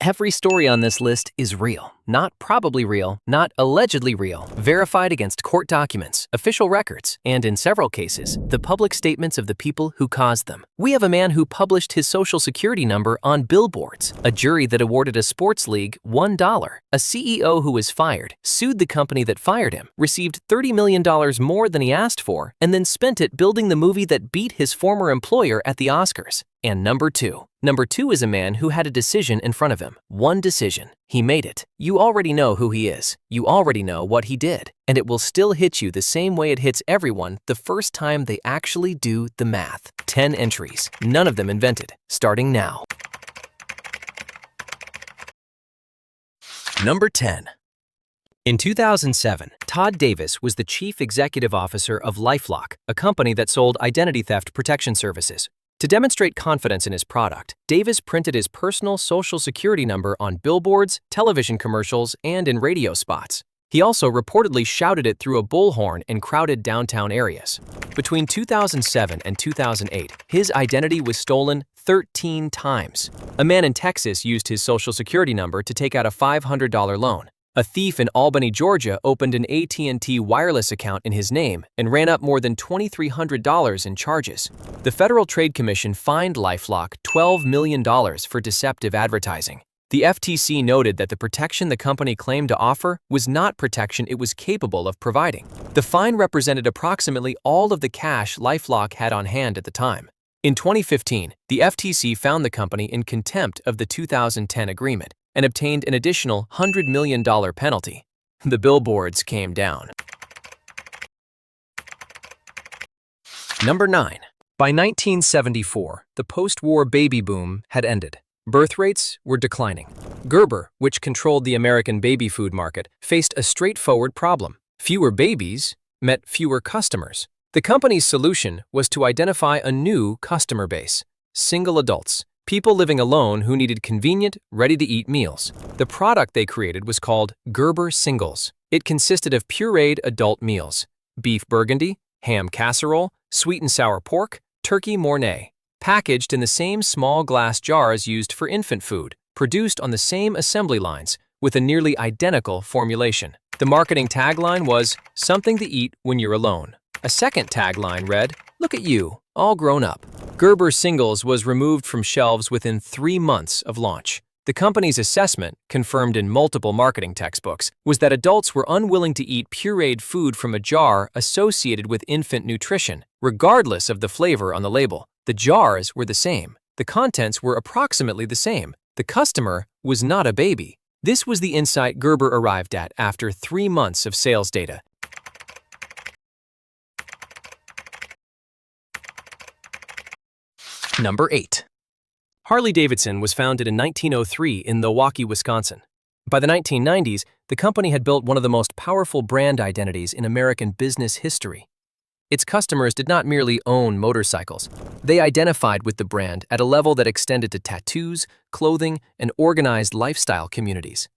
Every story on this list is real, not probably real, not allegedly real, verified against court documents, official records, and in several cases, the public statements of the people who caused them. We have a man who published his social security number on billboards, a jury that awarded a sports league $1, a CEO who was fired, sued the company that fired him, received $30 million more than he asked for, and then spent it building the movie that beat his former employer at the Oscars. And number two. Number two is a man who had a decision in front of him. One decision. He made it. You already know who he is. You already know what he did. And it will still hit you the same way it hits everyone the first time they actually do the math. 10 entries. None of them invented. Starting now. Number 10. In 2007, Todd Davis was the chief executive officer of LifeLock, a company that sold identity theft protection services. To demonstrate confidence in his product, Davis printed his personal social security number on billboards, television commercials, and in radio spots. He also reportedly shouted it through a bullhorn in crowded downtown areas. Between 2007 and 2008, his identity was stolen 13 times. A man in Texas used his social security number to take out a $500 loan. A thief in Albany, Georgia opened an AT&T wireless account in his name and ran up more than $2,300 in charges. The Federal Trade Commission fined LifeLock $12 million for deceptive advertising. The FTC noted that the protection the company claimed to offer was not protection it was capable of providing. The fine represented approximately all of the cash LifeLock had on hand at the time. In 2015, the FTC found the company in contempt of the 2010 agreement and obtained an additional $100 million penalty. The billboards came down. Number 9. By 1974, the post-war baby boom had ended. Birth rates were declining. Gerber, which controlled the American baby food market, faced a straightforward problem. Fewer babies meant fewer customers. The company's solution was to identify a new customer base: single adults. People living alone who needed convenient, ready-to-eat meals. The product they created was called Gerber Singles. It consisted of pureed adult meals: beef burgundy, ham casserole, sweet and sour pork, turkey mornay, packaged in the same small glass jars used for infant food, produced on the same assembly lines, with a nearly identical formulation. The marketing tagline was, "Something to eat when you're alone." A second tagline read, "Look at you, all grown up." Gerber Singles was removed from shelves within 3 months of launch. The company's assessment, confirmed in multiple marketing textbooks, was that adults were unwilling to eat pureed food from a jar associated with infant nutrition, regardless of the flavor on the label. The jars were the same. The contents were approximately the same. The customer was not a baby. This was the insight Gerber arrived at after 3 months of sales data. Number 8. Harley-Davidson was founded in 1903 in Milwaukee, Wisconsin. By the 1990s, the company had built one of the most powerful brand identities in American business history. Its customers did not merely own motorcycles. They identified with the brand at a level that extended to tattoos, clothing, and organized lifestyle communities.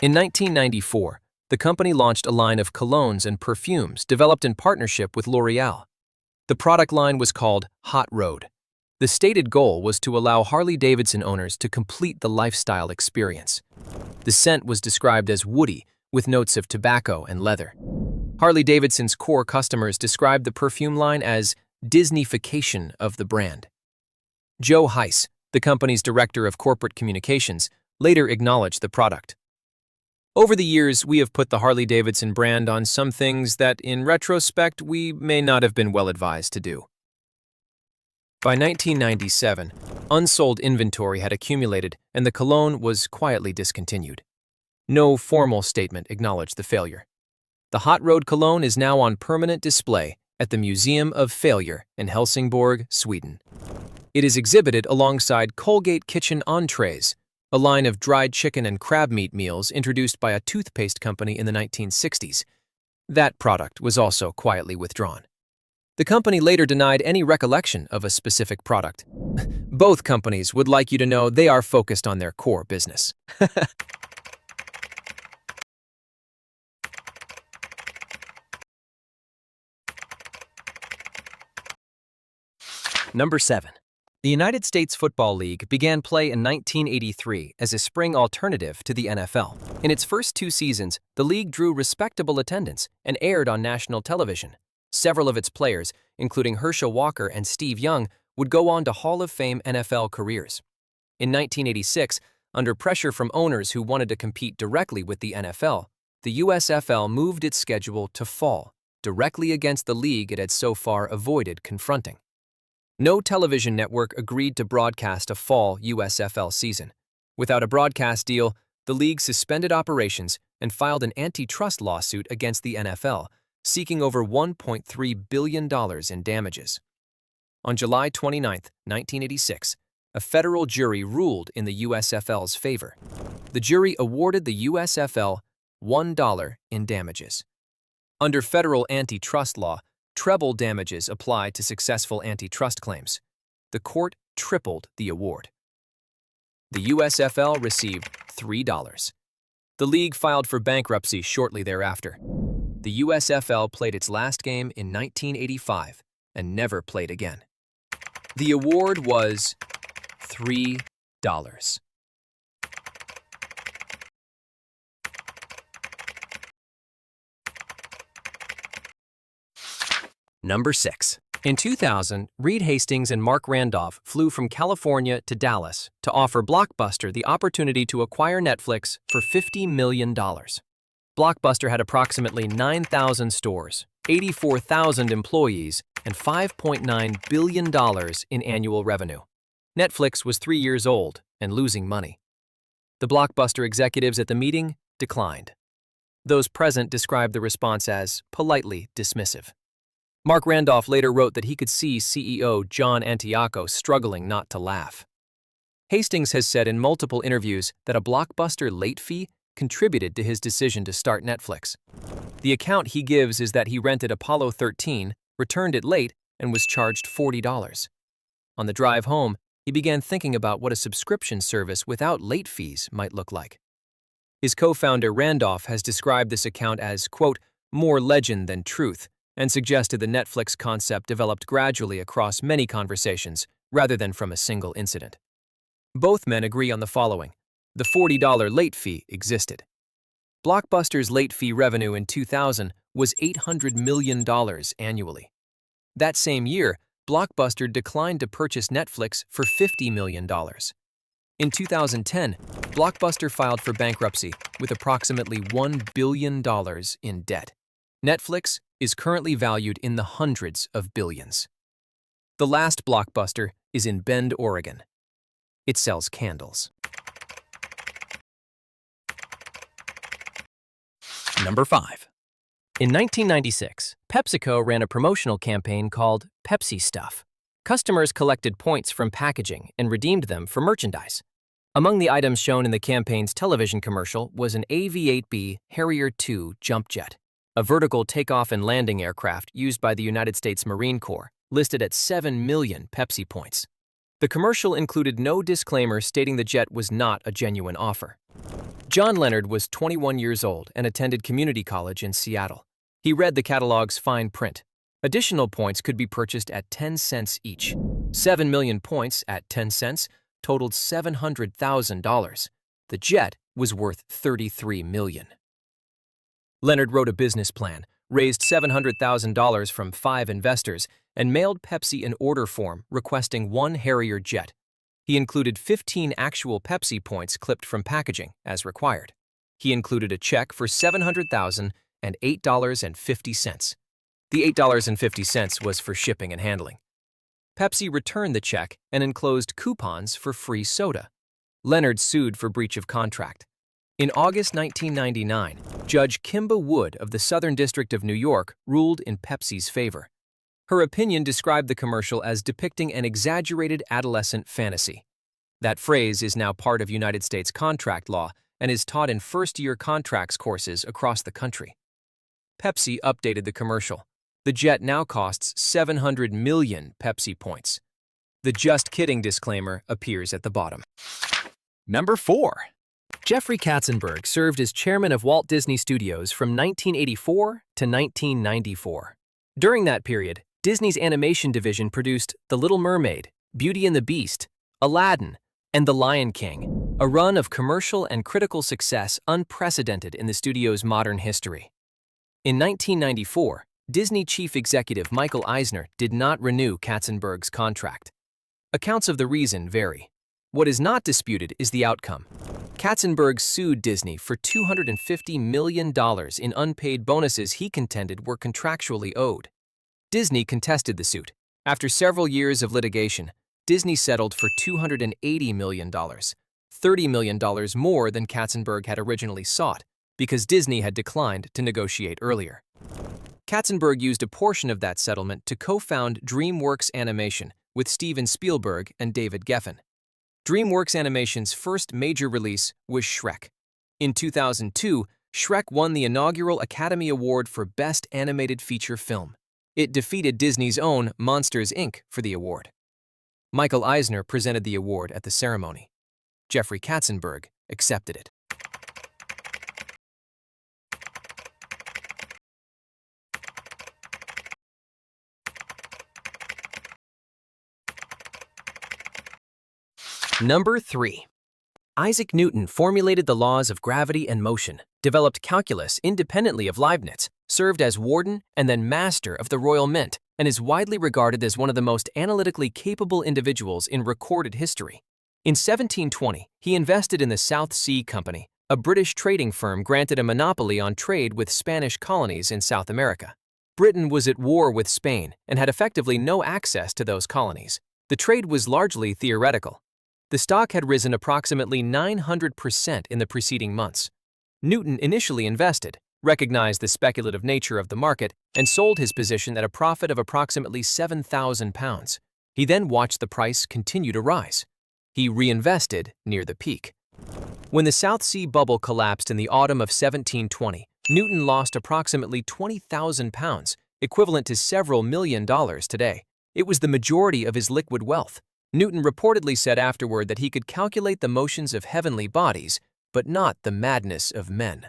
In 1994, the company launched a line of colognes and perfumes developed in partnership with L'Oreal. The product line was called Hot Road. The stated goal was to allow Harley-Davidson owners to complete the lifestyle experience. The scent was described as woody, with notes of tobacco and leather. Harley-Davidson's core customers described the perfume line as Disneyfication of the brand. Joe Heiss, the company's director of corporate communications, later acknowledged the product. Over the years, we have put the Harley-Davidson brand on some things that, in retrospect, we may not have been well advised to do. By 1997, unsold inventory had accumulated and the cologne was quietly discontinued. No formal statement acknowledged the failure. The Hot Road cologne is now on permanent display at the Museum of Failure in Helsingborg, Sweden. It is exhibited alongside Colgate Kitchen Entrees, a line of dried chicken and crab meat meals introduced by a toothpaste company in the 1960s. That product was also quietly withdrawn. The company later denied any recollection of a specific product. Both companies would like you to know they are focused on their core business. Number 7. The United States Football League began play in 1983 as a spring alternative to the NFL. In its first 2 seasons, the league drew respectable attendance and aired on national television. Several of its players, including Herschel Walker and Steve Young, would go on to Hall of Fame NFL careers. In 1986, under pressure from owners who wanted to compete directly with the NFL, the USFL moved its schedule to fall, directly against the league it had so far avoided confronting. No television network agreed to broadcast a fall USFL season. Without a broadcast deal, the league suspended operations and filed an antitrust lawsuit against the NFL, seeking over $1.3 billion in damages. On July 29, 1986, a federal jury ruled in the USFL's favor. The jury awarded the USFL $1 in damages. Under federal antitrust law, treble damages apply to successful antitrust claims. The court tripled the award. The USFL received $3. The league filed for bankruptcy shortly thereafter. The USFL played its last game in 1985 and never played again. The award was $3. Number 6. In 2000, Reed Hastings and Mark Randolph flew from California to Dallas to offer Blockbuster the opportunity to acquire Netflix for $50 million. Blockbuster had approximately 9,000 stores, 84,000 employees, and $5.9 billion in annual revenue. Netflix was 3 years old and losing money. The Blockbuster executives at the meeting declined. Those present described the response as politely dismissive. Mark Randolph later wrote that he could see CEO John Antioco struggling not to laugh. Hastings has said in multiple interviews that a Blockbuster late fee contributed to his decision to start Netflix. The account he gives is that he rented Apollo 13, returned it late, and was charged $40. On the drive home, he began thinking about what a subscription service without late fees might look like. His co-founder Randolph has described this account as, quote, more legend than truth, and suggested the Netflix concept developed gradually across many conversations rather than from a single incident. Both men agree on the following. The $40 late fee existed. Blockbuster's late fee revenue in 2000 was $800 million annually. That same year, Blockbuster declined to purchase Netflix for $50 million. In 2010, Blockbuster filed for bankruptcy with approximately $1 billion in debt. Netflix is currently valued in the hundreds of billions. The last Blockbuster is in Bend, Oregon. It sells candles. Number 5. In 1996, PepsiCo ran a promotional campaign called Pepsi Stuff. Customers collected points from packaging and redeemed them for merchandise. Among the items shown in the campaign's television commercial was an AV-8B Harrier II jump jet, a vertical takeoff and landing aircraft used by the United States Marine Corps, listed at 7 million Pepsi points. The commercial included no disclaimer stating the jet was not a genuine offer. John Leonard was 21 years old and attended community college in Seattle. He read the catalog's fine print. Additional points could be purchased at 10 cents each. 7 million points at 10 cents totaled $700,000. The jet was worth $33 million. Leonard wrote a business plan, raised $700,000 from 5 investors, and mailed Pepsi an order form requesting 1 Harrier jet. He included 15 actual Pepsi points clipped from packaging, as required. He included a check for $700,000 and $8.50. The $8.50 was for shipping and handling. Pepsi returned the check and enclosed coupons for free soda. Leonard sued for breach of contract. In August 1999, Judge Kimba Wood of the Southern District of New York ruled in Pepsi's favor. Her opinion described the commercial as depicting an exaggerated adolescent fantasy. That phrase is now part of United States contract law and is taught in first-year contracts courses across the country. Pepsi updated the commercial. The jet now costs 700 million Pepsi points. The just kidding disclaimer appears at the bottom. Number 4. Jeffrey Katzenberg served as chairman of Walt Disney Studios from 1984 to 1994. During that period, Disney's animation division produced The Little Mermaid, Beauty and the Beast, Aladdin, and The Lion King, a run of commercial and critical success unprecedented in the studio's modern history. In 1994, Disney chief executive Michael Eisner did not renew Katzenberg's contract. Accounts of the reason vary. What is not disputed is the outcome. Katzenberg sued Disney for $250 million in unpaid bonuses he contended were contractually owed. Disney contested the suit. After several years of litigation, Disney settled for $280 million, $30 million more than Katzenberg had originally sought, because Disney had declined to negotiate earlier. Katzenberg used a portion of that settlement to co-found DreamWorks Animation with Steven Spielberg and David Geffen. DreamWorks Animation's first major release was Shrek. In 2002, Shrek won the inaugural Academy Award for Best Animated Feature Film. It defeated Disney's own Monsters, Inc. for the award. Michael Eisner presented the award at the ceremony. Jeffrey Katzenberg accepted it. Number 3. Isaac Newton formulated the laws of gravity and motion, developed calculus independently of Leibniz, served as warden and then master of the Royal Mint, and is widely regarded as one of the most analytically capable individuals in recorded history. In 1720, he invested in the South Sea Company, a British trading firm granted a monopoly on trade with Spanish colonies in South America. Britain was at war with Spain and had effectively no access to those colonies. The trade was largely theoretical. The stock had risen approximately 900% in the preceding months. Newton initially invested, recognized the speculative nature of the market, and sold his position at a profit of approximately £7,000. He then watched the price continue to rise. He reinvested near the peak. When the South Sea bubble collapsed in the autumn of 1720, Newton lost approximately £20,000, equivalent to several million dollars today. It was the majority of his liquid wealth. Newton reportedly said afterward that he could calculate the motions of heavenly bodies, but not the madness of men.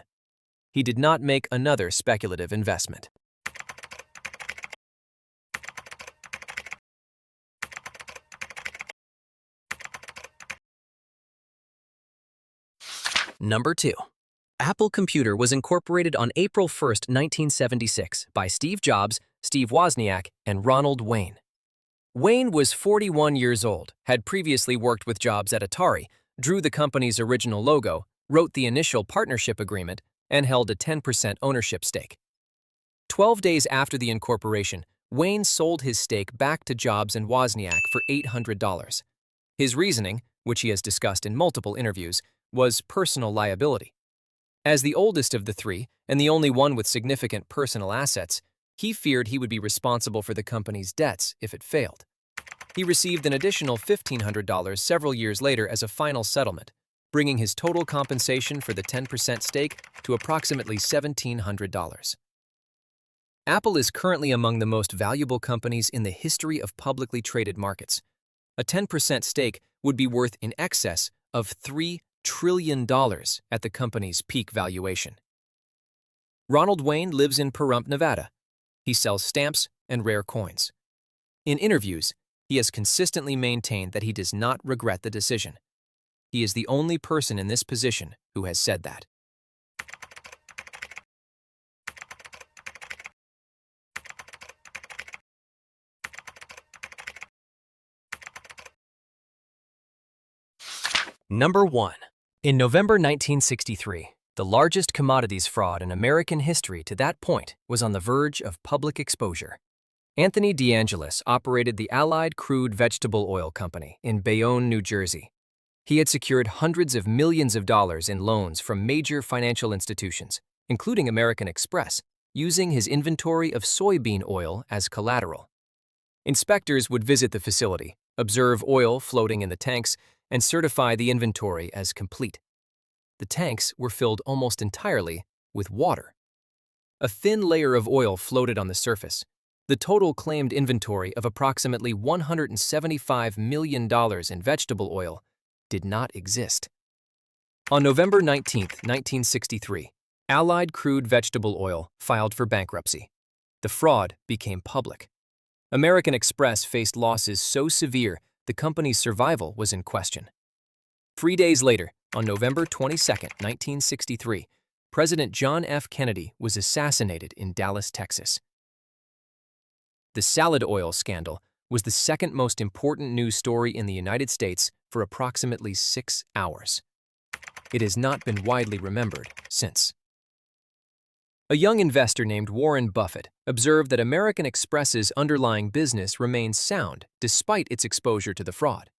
He did not make another speculative investment. Number 2. Apple Computer was incorporated on April 1, 1976 by Steve Jobs, Steve Wozniak, and Ronald Wayne. Wayne was 41 years old, had previously worked with Jobs at Atari, drew the company's original logo, wrote the initial partnership agreement, and held a 10% ownership stake. 12 days after the incorporation, Wayne sold his stake back to Jobs and Wozniak for $800. His reasoning, which he has discussed in multiple interviews, was personal liability. As the oldest of the three, and the only one with significant personal assets, he feared he would be responsible for the company's debts if it failed. He received an additional $1,500 several years later as a final settlement, bringing his total compensation for the 10% stake to approximately $1,700. Apple is currently among the most valuable companies in the history of publicly traded markets. A 10% stake would be worth in excess of $3 trillion at the company's peak valuation. Ronald Wayne lives in Pahrump, Nevada. He sells stamps and rare coins. In interviews, he has consistently maintained that he does not regret the decision. He is the only person in this position who has said that. Number 1. In November 1963, the largest commodities fraud in American history to that point was on the verge of public exposure. Anthony DeAngelis operated the Allied Crude Vegetable Oil Company in Bayonne, New Jersey. He had secured hundreds of millions of dollars in loans from major financial institutions, including American Express, using his inventory of soybean oil as collateral. Inspectors would visit the facility, observe oil floating in the tanks, and certify the inventory as complete. The tanks were filled almost entirely with water. A thin layer of oil floated on the surface. The total claimed inventory of approximately $175 million in vegetable oil did not exist. On November 19, 1963, Allied Crude Vegetable Oil filed for bankruptcy. The fraud became public. American Express faced losses so severe the company's survival was in question. 3 days later, on November 22, 1963, President John F. Kennedy was assassinated in Dallas, Texas. The salad oil scandal was the second most important news story in the United States for approximately 6 hours. It has not been widely remembered since. A young investor named Warren Buffett observed that American Express's underlying business remained sound despite its exposure to the fraud.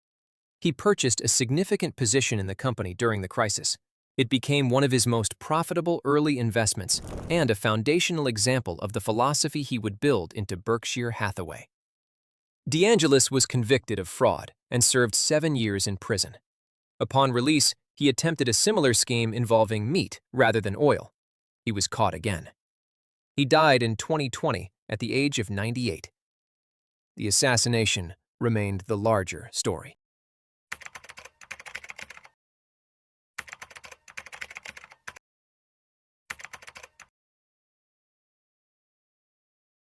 He purchased a significant position in the company during the crisis. It became one of his most profitable early investments and a foundational example of the philosophy he would build into Berkshire Hathaway. DeAngelis was convicted of fraud and served 7 years in prison. Upon release, he attempted a similar scheme involving meat rather than oil. He was caught again. He died in 2020 at the age of 98. The assassination remained the larger story.